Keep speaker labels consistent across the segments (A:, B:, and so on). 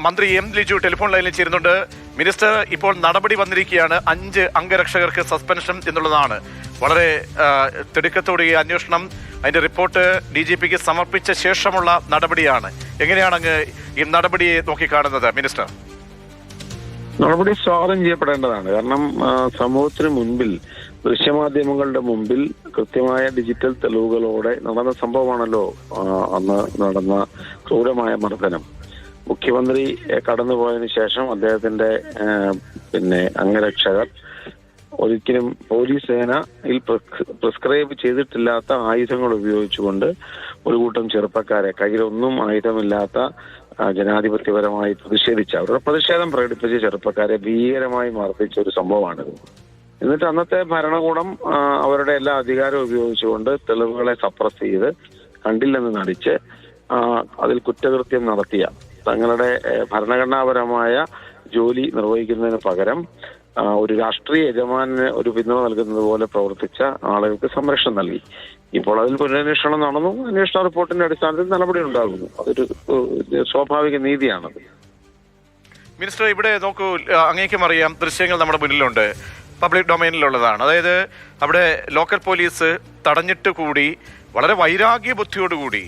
A: മന്ത്രി M Liju telephone ലൈനിൽ ചേരുന്നുണ്ട്. മിനിസ്റ്റർ, ഇപ്പോൾ നടപടി വന്നിരിക്കുകയാണ്. 5 അംഗരക്ഷകർക്ക് സസ്പെൻഷൻ എന്നുള്ളതാണ്. വളരെ തിടുക്കത്തോടെ ഈ അന്വേഷണം, അതിന്റെ റിപ്പോർട്ട് DGPക്ക് സമർപ്പിച്ച ശേഷമുള്ള നടപടിയാണ്. എങ്ങനെയാണ് അങ്ങ് ഈ നടപടിയെ നോക്കിക്കാണുന്നത് മിനിസ്റ്റർ?
B: നടപടി സ്വാഗതം ചെയ്യപ്പെടേണ്ടതാണ്. കാരണം സമൂഹത്തിന് മുൻപിൽ, ദൃശ്യമാധ്യമങ്ങളുടെ മുമ്പിൽ കൃത്യമായ ഡിജിറ്റൽ തെളിവുകളോടെ നടന്ന സംഭവമാണല്ലോ അന്ന് നടന്ന ക്രൂരമായ മർദ്ദനം. മുഖ്യമന്ത്രി കടന്നുപോയതിനു ശേഷം അദ്ദേഹത്തിന്റെ അംഗരക്ഷകർ ഒരിക്കലും പോലീസ് സേനയിൽ പ്രിസ്ക്രൈബ് ചെയ്തിട്ടില്ലാത്ത ആയുധങ്ങൾ ഉപയോഗിച്ചുകൊണ്ട് ഒരു കൂട്ടം ചെറുപ്പക്കാരെ, കയ്യിലൊന്നും ആയുധമില്ലാത്ത ജനാധിപത്യപരമായി പ്രതിഷേധിച്ച, അവരുടെ പ്രതിഷേധം പ്രകടിപ്പിച്ച ചെറുപ്പക്കാരെ ഭീകരമായി മർദ്ദിച്ച ഒരു സംഭവമാണിത്. എന്നിട്ട് അന്നത്തെ ഭരണകൂടം അവരുടെ എല്ലാ അധികാരവും ഉപയോഗിച്ചുകൊണ്ട് തെളിവുകളെ സപ്രസ് ചെയ്ത് കണ്ടില്ലെന്ന് നടിച്ച് അതിൽ കുറ്റകൃത്യം നടത്തിയ, തങ്ങളുടെ ഭരണഘടനാപരമായ ജോലി നിർവഹിക്കുന്നതിന് പകരം ഒരു രാഷ്ട്രീയ യജമാനന് ഒരു പിന്തുണ നൽകുന്നത് പോലെ പ്രവർത്തിച്ച ആളുകൾക്ക് സംരക്ഷണം നൽകി. ഇപ്പോൾ അതിൽ പുനരന്വേഷണം നടന്നു. അന്വേഷണ റിപ്പോർട്ടിന്റെ അടിസ്ഥാനത്തിൽ നടപടി ഉണ്ടാകുന്നു. അതൊരു സ്വാഭാവിക നീതിയാണത്.
A: മിനിസ്റ്റർ, ഇവിടെ നോക്കൂ, അങ്ങേക്കും അറിയാം, ദൃശ്യങ്ങൾ നമ്മുടെ മുന്നിലുണ്ട്, പബ്ലിക് ഡൊമൈനിലുള്ളതാണ്. അതായത് അവിടെ ലോക്കൽ പോലീസ് തടഞ്ഞിട്ട് കൂടി വളരെ വൈരാഗ്യ ബുദ്ധിയോടുകൂടി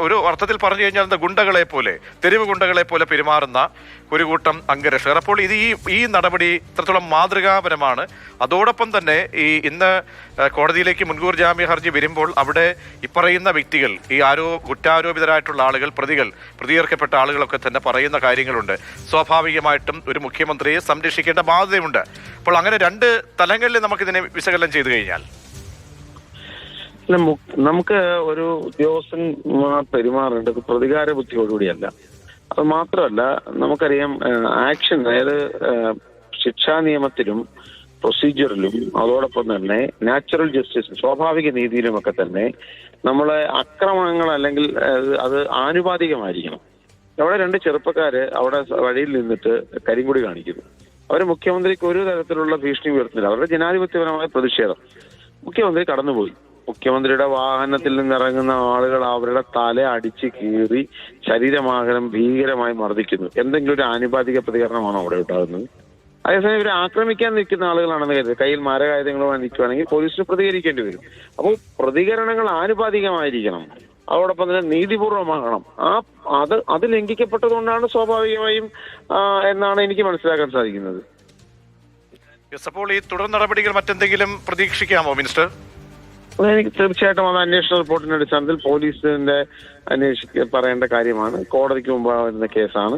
A: ഒരു അർത്ഥത്തിൽ പറഞ്ഞു കഴിഞ്ഞാൽ ഗുണ്ടകളെ പോലെ, തെരുവ് ഗുണ്ടകളെ പോലെ പെരുമാറുന്ന ഒരു കൂട്ടം അംഗരക്ഷകർ. അപ്പോൾ ഇത് ഈ നടപടി ഇത്രത്തോളം മാതൃകാപരമാണ്. അതോടൊപ്പം തന്നെ ഇന്ന് കോടതിയിലേക്ക് മുൻകൂർ ജാമ്യ ഹർജി വരുമ്പോൾ അവിടെ ഇപ്പറയുന്ന വ്യക്തികൾ, കുറ്റാരോപിതരായിട്ടുള്ള ആളുകൾ, പ്രതികർക്കപ്പെട്ട ആളുകളൊക്കെ തന്നെ പറയുന്ന കാര്യങ്ങളുണ്ട്. സ്വാഭാവികമായിട്ടും ഒരു മുഖ്യമന്ത്രിയെ സംരക്ഷിക്കേണ്ട ബാധ്യതയുണ്ട്. അപ്പോൾ അങ്ങനെ 2 തലങ്ങളിൽ നമുക്കിതിനെ വിശകലനം ചെയ്തു കഴിഞ്ഞാൽ
B: നമുക്ക് ഒരു ഉദ്യോഗസ്ഥൻ പെരുമാറേണ്ടത് പ്രതികാര ബുദ്ധിയോടുകൂടിയല്ല. അത് മാത്രമല്ല, നമുക്കറിയാം ആക്ഷൻ, അതായത് ശിക്ഷാ നിയമത്തിലും പ്രൊസീജിയറിലും അതോടൊപ്പം തന്നെ നാച്ചുറൽ ജസ്റ്റിസ്, സ്വാഭാവിക നീതിയിലുമൊക്കെ തന്നെ നമ്മളെ ആക്രമണങ്ങൾ അല്ലെങ്കിൽ അത് ആനുപാതികമായിരിക്കണം. അവിടെ 2 ചെറുപ്പക്കാര് അവിടെ വഴിയിൽ നിന്നിട്ട് കരിങ്കൊടി കാണിക്കുന്നു. അവർ മുഖ്യമന്ത്രിക്ക് ഒരു തരത്തിലുള്ള ഭീഷണി ഉയർത്തുന്നില്ല. അവരുടെ ജനാധിപത്യപരമായ പ്രതിഷേധം. മുഖ്യമന്ത്രി കടന്നുപോയി. മുഖ്യമന്ത്രിയുടെ വാഹനത്തിൽ നിന്നിറങ്ങുന്ന ആളുകൾ അവരുടെ തല അടിച്ച് കീറി ശരീരമാകരം ഭീകരമായി മർദ്ദിക്കുന്നു. എന്തെങ്കിലും ഒരു ആനുപാതിക പ്രതികരണമാണോ അവിടെ ഉണ്ടാകുന്നത്? അതേസമയം ഇവരെ ആക്രമിക്കാൻ നിൽക്കുന്ന ആളുകളാണെന്ന് കരുതി കയ്യിൽ മാരകായുധങ്ങളുമായി നിൽക്കുകയാണെങ്കിൽ പോലീസിന് പ്രതികരിക്കേണ്ടി വരും. അപ്പോൾ പ്രതികരണങ്ങൾ ആനുപാതികമായിരിക്കണം. അതോടൊപ്പം തന്നെ നീതിപൂർവമാകണം. അത് ലംഘിക്കപ്പെട്ടതുകൊണ്ടാണ് സ്വാഭാവികമായും എന്നാണ് എനിക്ക് മനസ്സിലാക്കാൻ സാധിക്കുന്നത്.
A: അപ്പോൾ ഈ തുടർ നടപടികൾ മറ്റെന്തെങ്കിലും പ്രതീക്ഷിക്കാമോ മിനിസ്റ്റർ?
B: എനിക്ക് തീർച്ചയായിട്ടും അത് അന്വേഷണ റിപ്പോർട്ടിന്റെ അടിസ്ഥാനത്തിൽ പോലീസിന്റെ പറയേണ്ട കാര്യമാണ്. കോടതിക്ക് മുമ്പ് വരുന്ന കേസാണ്.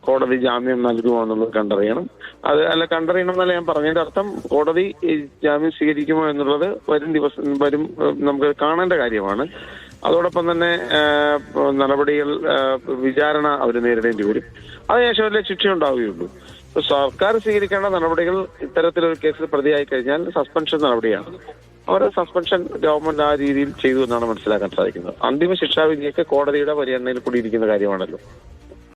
B: കോടതി ജാമ്യം നൽകുമോ എന്നുള്ളത് കണ്ടറിയണം. കണ്ടറിയണം എന്നല്ല ഞാൻ പറഞ്ഞതിന്റെ അർത്ഥം. കോടതി ജാമ്യം സ്വീകരിക്കുമോ എന്നുള്ളത് വരും നമുക്ക് കാണേണ്ട കാര്യമാണ്. അതോടൊപ്പം തന്നെ നടപടികൾ, വിചാരണ അവർ നേരിടേണ്ടി വരും. അതിനുശേഷം വലിയ ശിക്ഷ ഉണ്ടാവുകയുള്ളൂ. സർക്കാർ സ്വീകരിക്കേണ്ട നടപടികൾ ഇത്തരത്തിലൊരു കേസിൽ പ്രതിയായി കഴിഞ്ഞാൽ സസ്പെൻഷൻ നടപടിയാണ്. അവരുടെ സസ്പെൻഷൻ ഗവൺമെന്റ് ആ രീതിയിൽ ചെയ്തു എന്നാണ് മനസ്സിലാക്കാൻ സാധിക്കുന്നത്. അന്തിമ ശിക്ഷാവിധിയൊക്കെ കോടതിയുടെ പരിഗണനയിൽ കൂടി ഇരിക്കുന്ന കാര്യമാണല്ലോ.